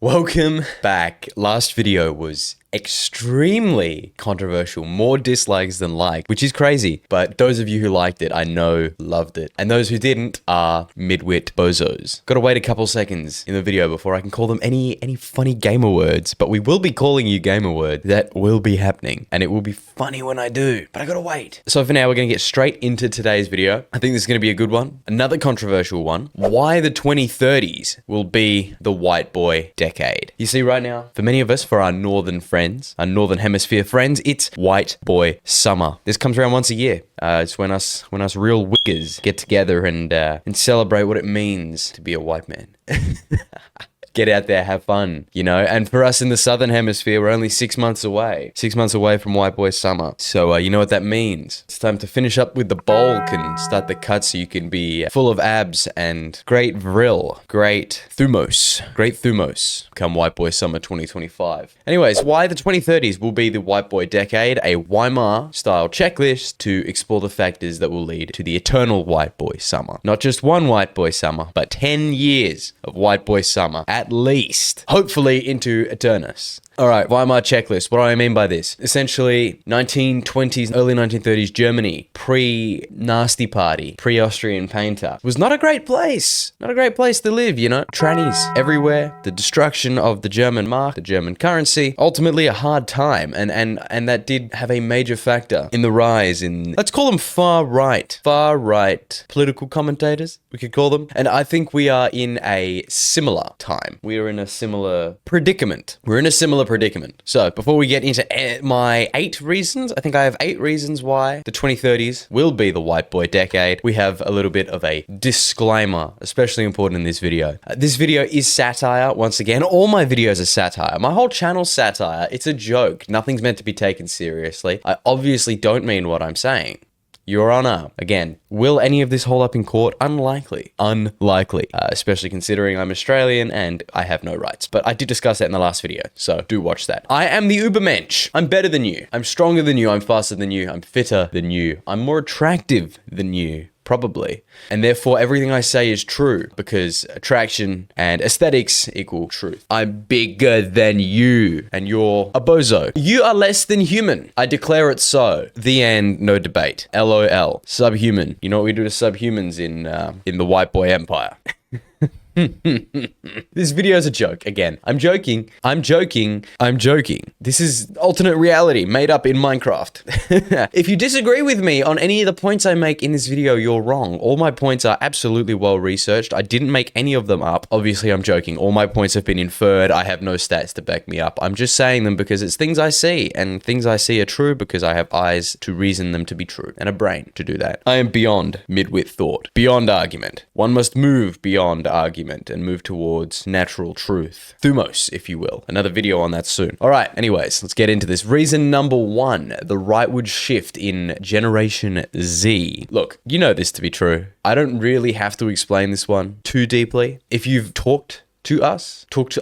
Welcome back. Last video was extremely controversial, more dislikes than likes, which is crazy. But those of you who liked it, I know loved it. And those who didn't are midwit bozos. Gotta wait a couple seconds in the video before I can call them any funny gamer words, but we will be calling you gamer words. That will be happening, and it will be funny when I do, but I gotta wait. So for now, we're gonna get straight into today's video. I think this is gonna be a good one. Another controversial one. Why the 2030s will be the white boy decade. You see, right now, for many of us, for our northern friends, our northern hemisphere friends, it's white boy summer. This comes around once a year. It's when us real wiggers get together and celebrate what it means to be a white man. Get out there, have fun, you know? And for us in the southern hemisphere, we're only 6 months away. 6 months away from white boy summer. So you know what that means. It's time to finish up with the bulk and start the cut so you can be full of abs and great vril, great thumos come white boy summer 2025. Anyways, why the 2030s will be the white boy decade, a Weimar style checklist to explore the factors that will lead to the eternal white boy summer. Not just one white boy summer, but 10 years of white boy summer at least, hopefully into eternus. All right, Weimar checklist. What do I mean by this? Essentially, 1920s, early 1930s Germany, pre-nasty party, pre-Austrian painter, was not a great place. Not a great place to live, you know? Trannies everywhere, the destruction of the German mark, the German currency, ultimately a hard time. And that did have a major factor in the rise in, let's call them far right political commentators, we could call them. And I think we are in a similar time. We are in a similar predicament. So before we get into my 8 reasons, I think I have 8 reasons why the 2030s will be the white boy decade. We have a little bit of a disclaimer, especially important in this video. This video is satire. Once again, all my videos are satire. My whole channel's satire. It's a joke. Nothing's meant to be taken seriously. I obviously don't mean what I'm saying. Your Honor. Again, will any of this hold up in court? Unlikely. Especially considering I'm Australian and I have no rights. But I did discuss that in the last video, so do watch that. I am the Ubermensch. I'm better than you. I'm stronger than you. I'm faster than you. I'm fitter than you. I'm more attractive than you. Probably. And therefore, everything I say is true because attraction and aesthetics equal truth. I'm bigger than you and you're a bozo. You are less than human. I declare it so. The end, no debate. LOL. Subhuman. You know what we do to subhumans in the white boy empire? This video is a joke. Again, I'm joking. This is alternate reality made up in Minecraft. If you disagree with me on any of the points I make in this video, you're wrong. All my points are absolutely well researched. I didn't make any of them up. Obviously, I'm joking. All my points have been inferred. I have no stats to back me up. I'm just saying them because it's things I see, and things I see are true because I have eyes to reason them to be true and a brain to do that. I am beyond midwit thought, beyond argument. One must move beyond argument and move towards natural truth. Thumos, if you will. Another video on that soon. All right, anyways, let's get into this. Reason number 1, the rightward shift in Generation Z. Look, you know this to be true. I don't really have to explain this one too deeply. If you've talked to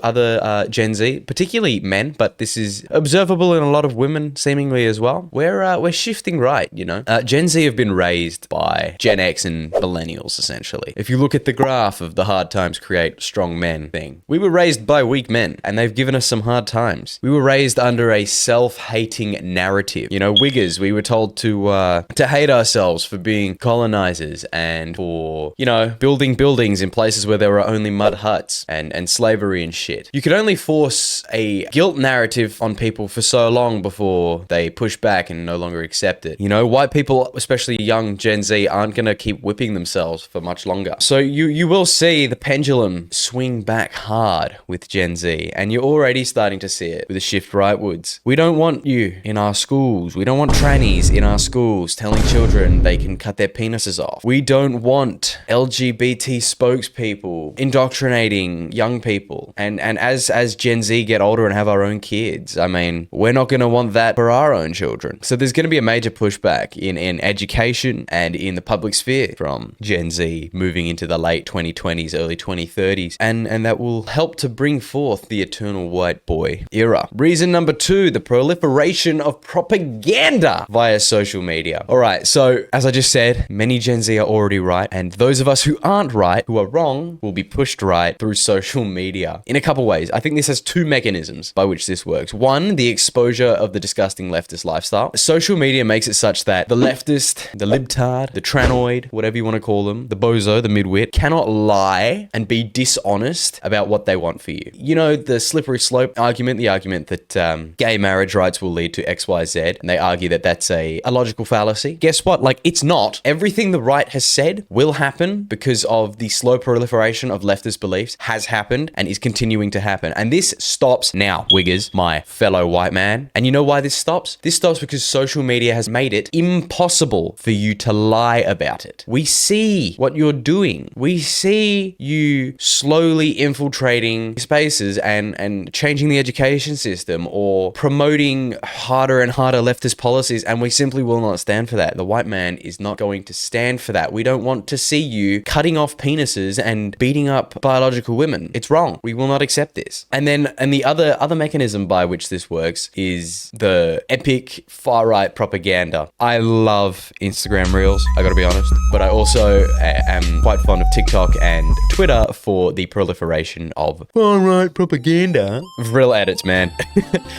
other Gen Z, particularly men, but this is observable in a lot of women seemingly as well. We're shifting right, you know. Gen Z have been raised by Gen X and millennials, essentially. If you look at the graph of the hard times create strong men thing, we were raised by weak men, and they've given us some hard times. We were raised under a self-hating narrative. You know, wiggers, we were told to hate ourselves for being colonizers and for, you know, building buildings in places where there were only mud huts and slavery and shit. You could only force a guilt narrative on people for so long before they push back and no longer accept it. You know, white people, especially young Gen Z, aren't going to keep whipping themselves for much longer. So you will see the pendulum swing back hard with Gen Z, and you're already starting to see it with a shift rightwards. We don't want you in our schools. We don't want trannies in our schools telling children they can cut their penises off. We don't want LGBT spokespeople indoctrinating young people. And as Gen Z get older and have our own kids, I mean, we're not going to want that for our own children. So there's going to be a major pushback in education and in the public sphere from Gen Z moving into the late 2020s, early 2030s. And that will help to bring forth the eternal white boy era. Reason number 2, the proliferation of propaganda via social media. All right, so as I just said, many Gen Z are already right, and those of us who aren't right, who are wrong, will be pushed right through social social media in a couple ways. I think this has two mechanisms by which this works. One, the exposure of the disgusting leftist lifestyle. Social media makes it such that the leftist, the libtard, the tranoid, whatever you want to call them, the bozo, the midwit, cannot lie and be dishonest about what they want for you. You know, the slippery slope argument, the argument that gay marriage rights will lead to XYZ, and they argue that that's a logical fallacy. Guess what? Like, it's not. Everything the right has said will happen because of the slow proliferation of leftist beliefs has happened and is continuing to happen. And this stops now, Wiggers, my fellow white man. And you know why this stops? This stops because social media has made it impossible for you to lie about it. We see what you're doing. We see you slowly infiltrating spaces and changing the education system or promoting harder and harder leftist policies, and we simply will not stand for that. The white man is not going to stand for that. We don't want to see you cutting off penises and beating up biological women. It's wrong. We will not accept this. And the other mechanism by which this works is the epic far-right propaganda. I love Instagram Reels, I gotta be honest, but I also am quite fond of TikTok and Twitter for the proliferation of far-right propaganda. Vril edits, man.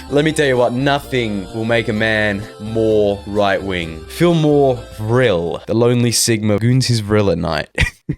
Let me tell you what, nothing will make a man more right-wing. Feel more Vril. The lonely Sigma goons his Vril at night.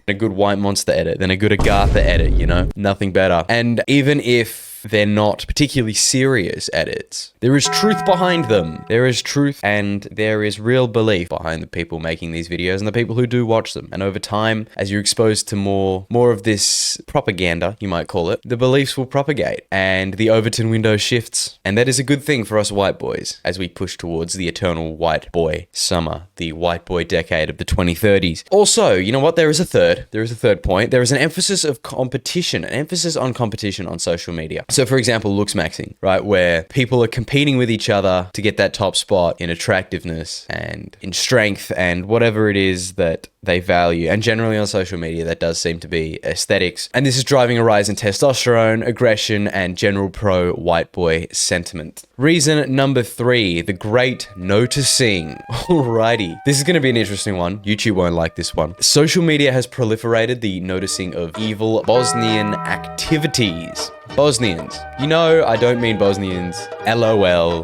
A good White Monster edit, then a good Agatha edit, you know? Nothing better. And even if they're not particularly serious edits, there is truth behind them. There is truth and there is real belief behind the people making these videos and the people who do watch them. And over time, as you're exposed to more of this propaganda, you might call it, the beliefs will propagate and the Overton window shifts. And that is a good thing for us white boys as we push towards the eternal white boy summer, the white boy decade of the 2030s. Also, you know what? There is a third point. There is an emphasis of competition, an emphasis on competition on social media. So for example, looks maxing, right? Where people are competing with each other to get that top spot in attractiveness and in strength and whatever it is that they value. And generally on social media, that does seem to be aesthetics. And this is driving a rise in testosterone, aggression, and general pro-white boy sentiment. Reason number 3, the great noticing. Alrighty. This is going to be an interesting one. YouTube won't like this one. Social media has proliferated the noticing of evil Bosnian activities. Bosnians. You know, I don't mean Bosnians. LOL.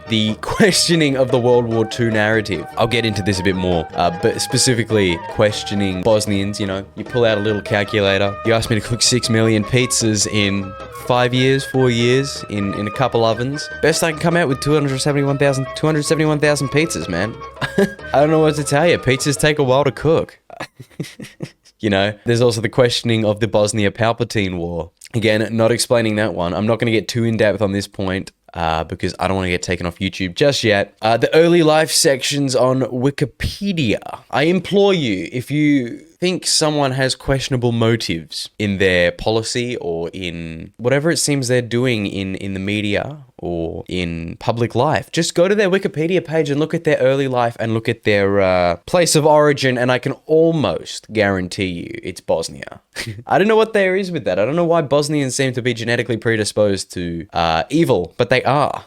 The questioning of the World War II narrative. I'll get into this a bit more, but specifically questioning Bosnians, you know. You pull out a little calculator. You ask me to cook 6 million pizzas in 5 years, 4 years, in a couple ovens. Best I can come out with 271,000 pizzas, man. I don't know what to tell you. Pizzas take a while to cook. You know, there's also the questioning of the Bosnia-Palpatine War. Again, not explaining that one. I'm not going to get too in-depth on this point because I don't want to get taken off YouTube just yet. The early life sections on Wikipedia. I implore you, if you think someone has questionable motives in their policy or in whatever it seems they're doing in the media or in public life, just go to their Wikipedia page and look at their early life and look at their place of origin, and I can almost guarantee you it's Bosnia. I don't know what there is with that. I don't know why Bosnians seem to be genetically predisposed to evil, but they are,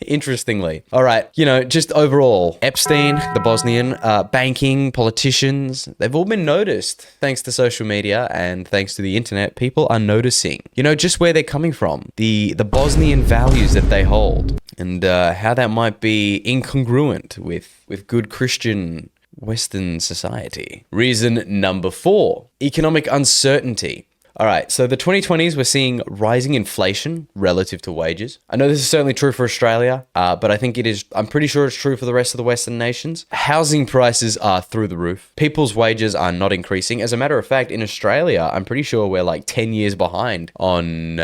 interestingly. All right, you know, just overall, Epstein, the Bosnian, banking, politicians, they've all been noticed thanks to social media and thanks to the internet. People are noticing, you know, just where they're coming from, the Bosnian values that they hold, and how that might be incongruent with good Christian Western society. Reason number 4, economic uncertainty. All right, so the 2020s, we're seeing rising inflation relative to wages. I know this is certainly true for Australia, but I think I'm pretty sure it's true for the rest of the Western nations. Housing prices are through the roof. People's wages are not increasing. As a matter of fact, in Australia, I'm pretty sure we're like 10 years behind on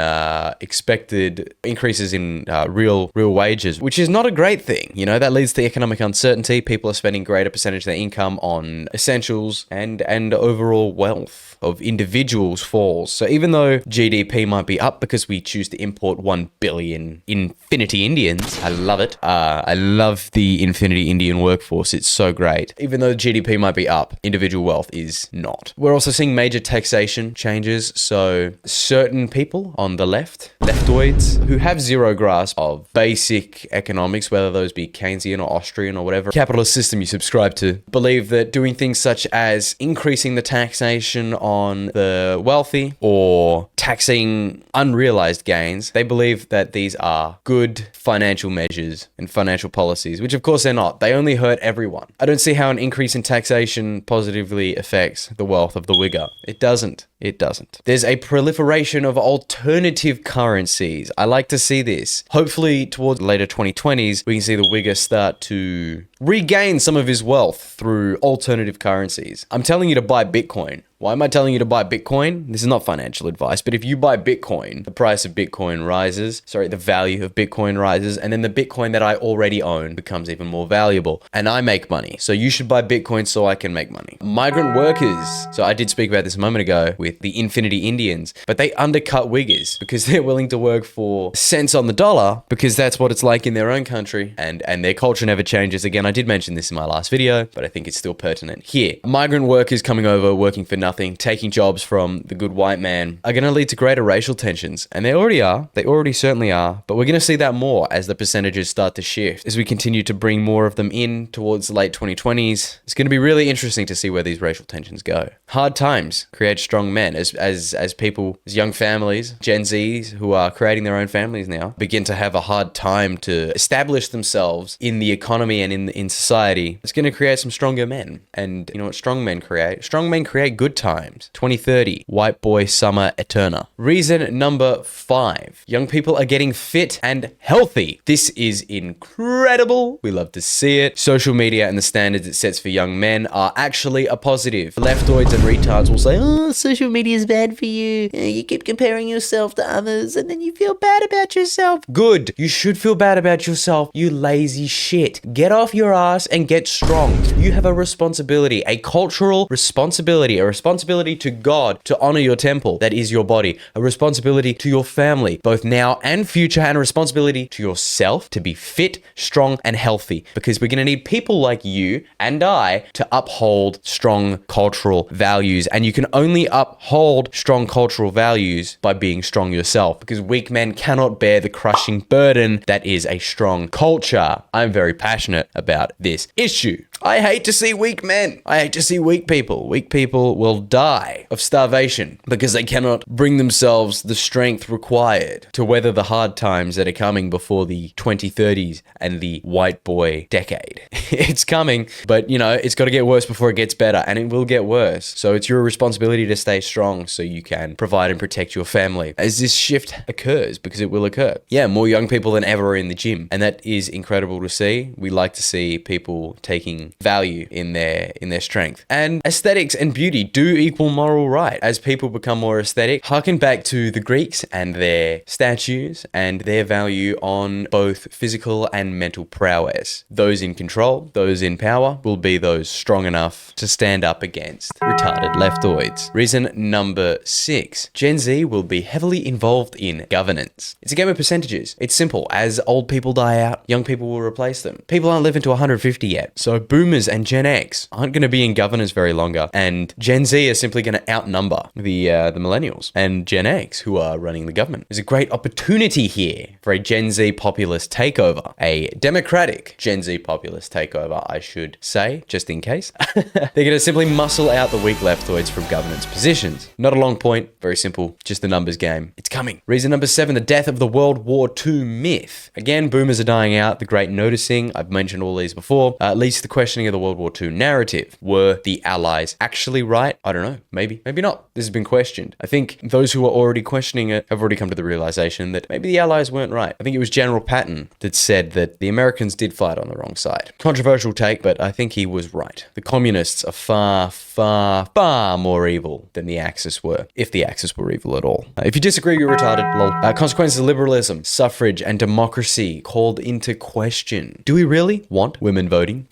expected increases in real wages, which is not a great thing. You know, that leads to economic uncertainty. People are spending greater percentage of their income on essentials, and overall wealth of individuals falls. So even though GDP might be up because we choose to import 1 billion Infinity Indians, I love it. I love the Infinity Indian workforce. It's so great. Even though GDP might be up, individual wealth is not. We're also seeing major taxation changes. So certain people on the leftoids, who have zero grasp of basic economics, whether those be Keynesian or Austrian or whatever capitalist system you subscribe to, believe that doing things such as increasing the taxation on the wealthy money or taxing unrealized gains. They believe that these are good financial measures and financial policies, which of course they're not. They only hurt everyone. I don't see how an increase in taxation positively affects the wealth of the Wigger. It doesn't. It doesn't. There's a proliferation of alternative currencies. I like to see this. Hopefully towards later 2020s, we can see the Wigger start to regain some of his wealth through alternative currencies. I'm telling you to buy Bitcoin. Why am I telling you to buy Bitcoin? This is not financial advice, but if you buy Bitcoin, the price of Bitcoin rises, the value of Bitcoin rises, and then the Bitcoin that I already own becomes even more valuable, and I make money. So you should buy Bitcoin so I can make money. Migrant workers. So I did speak about this a moment ago with the Infinity Indians, but they undercut Wiggers because they're willing to work for cents on the dollar because that's what it's like in their own country, and their culture never changes. Again, I did mention this in my last video, but I think it's still pertinent here. Migrant workers coming over, working for nothing, taking jobs from the good white man are going to lead to greater racial tensions. And they already are. They already certainly are. But we're going to see that more as the percentages start to shift. As we continue to bring more of them in towards the late 2020s, it's going to be really interesting to see where these racial tensions go. Hard times create strong men. As people, as young families, Gen Zs who are creating their own families now, begin to have a hard time to establish themselves in the economy and in society, it's going to create some stronger men. And you know what strong men create? Strong men create good times. 2030, white boy summer eterna. Reason number 5. Young people are getting fit and healthy. This is incredible. We love to see it. Social media and the standards it sets for young men are actually a positive. Leftoids and retards will say, oh, social media is bad for you. You keep comparing yourself to others and then you feel bad about yourself. Good. You should feel bad about yourself, you lazy shit. Get off your ass and get strong. You have a responsibility, a cultural responsibility, a responsibility to God to honor your temple, that is your body, a responsibility to your family, both now and future, and a responsibility to yourself to be fit, strong, and healthy, because we're going to need people like you and I to uphold strong cultural values, and you can only uphold strong cultural values by being strong yourself, because weak men cannot bear the crushing burden that is a strong culture. I'm very passionate about this issue. I hate to see weak men. I hate to see weak people. Weak people will die of starvation because they cannot bring themselves the strength required to weather the hard times that are coming before the 2030s and the white boy decade. It's coming, but you know, it's got to get worse before it gets better, and it will get worse. So it's your responsibility to stay strong so you can provide and protect your family as this shift occurs, because it will occur. Yeah, more young people than ever are in the gym, and that is incredible to see. We like to see people taking value in their strength. And aesthetics and beauty do equal moral right. As people become more aesthetic, harken back to the Greeks and their statues and their value on both physical and mental prowess. Those in control, those in power, will be those strong enough to stand up against retarded leftoids. Reason number 6. Gen Z will be heavily involved in governance. It's a game of percentages. It's simple. As old people die out, young people will replace them. People aren't living to 150 yet. So boomers and Gen X aren't going to be in governance very longer. And Gen Z is simply going to outnumber the millennials and Gen X who are running the government. There's a great opportunity here for a Gen Z populist takeover. A democratic Gen Z populist takeover, I should say, just in case. They're going to simply muscle out the weak leftoids from governance positions. Not a long point, very simple, just a numbers game. It's coming. Reason number 7, the death of the World War II myth. Again, boomers are dying out, the great noticing. I've mentioned all these before. Leads to the questioning of the World War II narrative. Were the Allies actually right? I don't know. Maybe not. This has been questioned. I think those who are already questioning it have already come to the realization that maybe the Allies weren't right. I think it was General Patton that said that the Americans did fight on the wrong side. Controversial take, but I think he was right. The communists are far, far, far more evil than the Axis were, if the Axis were evil at all. If you disagree, you're retarded. Lol. Consequences of liberalism, suffrage, and democracy called into question. Do we really want women voting?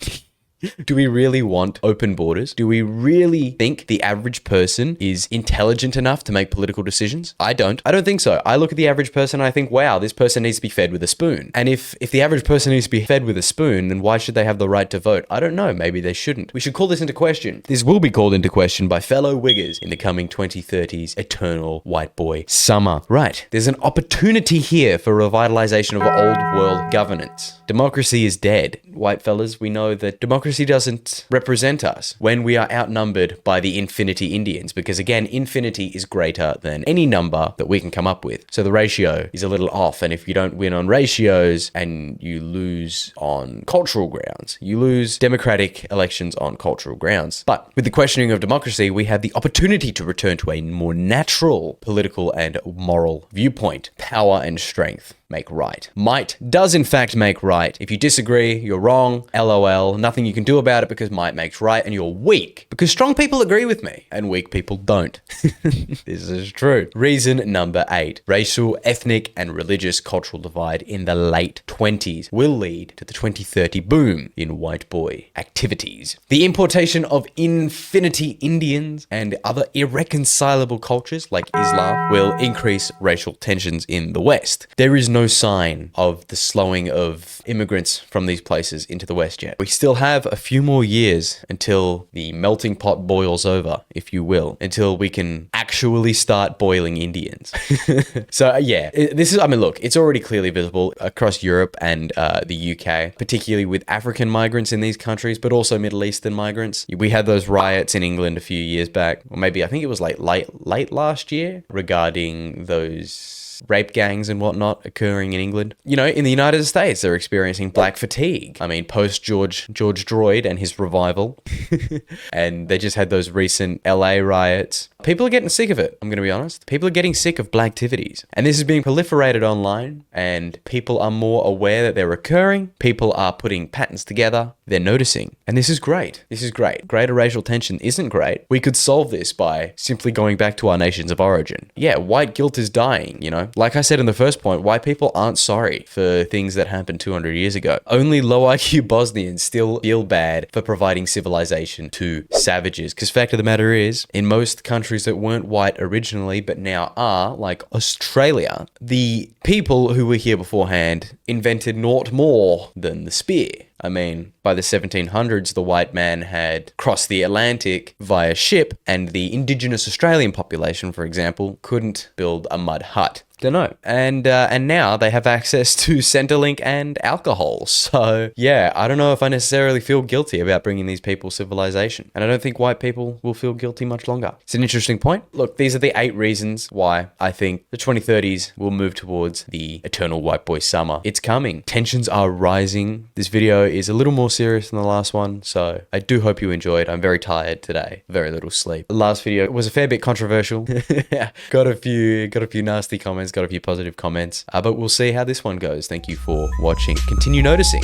Do we really want open borders? Do we really think the average person is intelligent enough to make political decisions? I don't. I don't think so. I look at the average person and I think, wow, this person needs to be fed with a spoon. And if the average person needs to be fed with a spoon, then why should they have the right to vote? I don't know. Maybe they shouldn't. We should call this into question. This will be called into question by fellow Wiggers in the coming 2030s eternal white boy summer. Right. There's an opportunity here for revitalization of old world governance. Democracy is dead. White fellas, we know that democracy democracy doesn't represent us when we are outnumbered by the infinity Indians, because again, infinity is greater than any number that we can come up with. So the ratio is a little off. And if you don't win on ratios and you lose on cultural grounds, you lose democratic elections on cultural grounds. But with the questioning of democracy, we have the opportunity to return to a more natural political and moral viewpoint. Power and strength make right. Might does in fact make right. If you disagree, you're wrong. LOL. Nothing you can do about it because might makes right, and you're weak because strong people agree with me and weak people don't. This is true. Reason number 8. Racial, ethnic, and religious cultural divide in the late 20s will lead to the 2030 boom in white boy activities. The importation of infinity Indians and other irreconcilable cultures like Islam will increase racial tensions in the West. There is no sign of the slowing of immigrants from these places into the West yet. We still have a few more years until the melting pot boils over, if you will, until we can actually start boiling Indians. So yeah, this is, I mean, look, it's already clearly visible across Europe and the UK, particularly with African migrants in these countries, but also Middle Eastern migrants. We had those riots in England a few years back, or maybe I think it was like late last year, regarding those rape gangs and whatnot occurring in England. You know, in the United States, they're experiencing black fatigue. I mean, post George Droid and his revival. And they just had those recent LA riots. People are getting sick of it, I'm going to be honest. People are getting sick of black activities. And this is being proliferated online, and people are more aware that they're occurring. People are putting patterns together. They're noticing. And this is great. This is great. Greater racial tension isn't great. We could solve this by simply going back to our nations of origin. Yeah, white guilt is dying, you know? Like I said in the first point, white people aren't sorry for things that happened 200 years ago. Only low IQ Bosnians still feel bad for providing civilization to savages. Because fact of the matter is, in most countries that weren't white originally but now are, like Australia, the people who were here beforehand invented naught more than the spear. I mean, by the 1700s, the white man had crossed the Atlantic via ship, and the indigenous Australian population, for example, couldn't build a mud hut. Don't know. And now they have access to Centrelink and alcohol. So yeah, I don't know if I necessarily feel guilty about bringing these people civilization. And I don't think white people will feel guilty much longer. It's an interesting point. Look, these are the 8 reasons why I think the 2030s will move towards the eternal white boy summer. It's coming. Tensions are rising. This video is a little more serious than the last one, so I do hope you enjoyed. I'm very tired today. Very little sleep. The last video was a fair bit controversial. Got a few nasty comments. Got a few positive comments, but we'll see how this one goes. Thank you for watching. Continue noticing.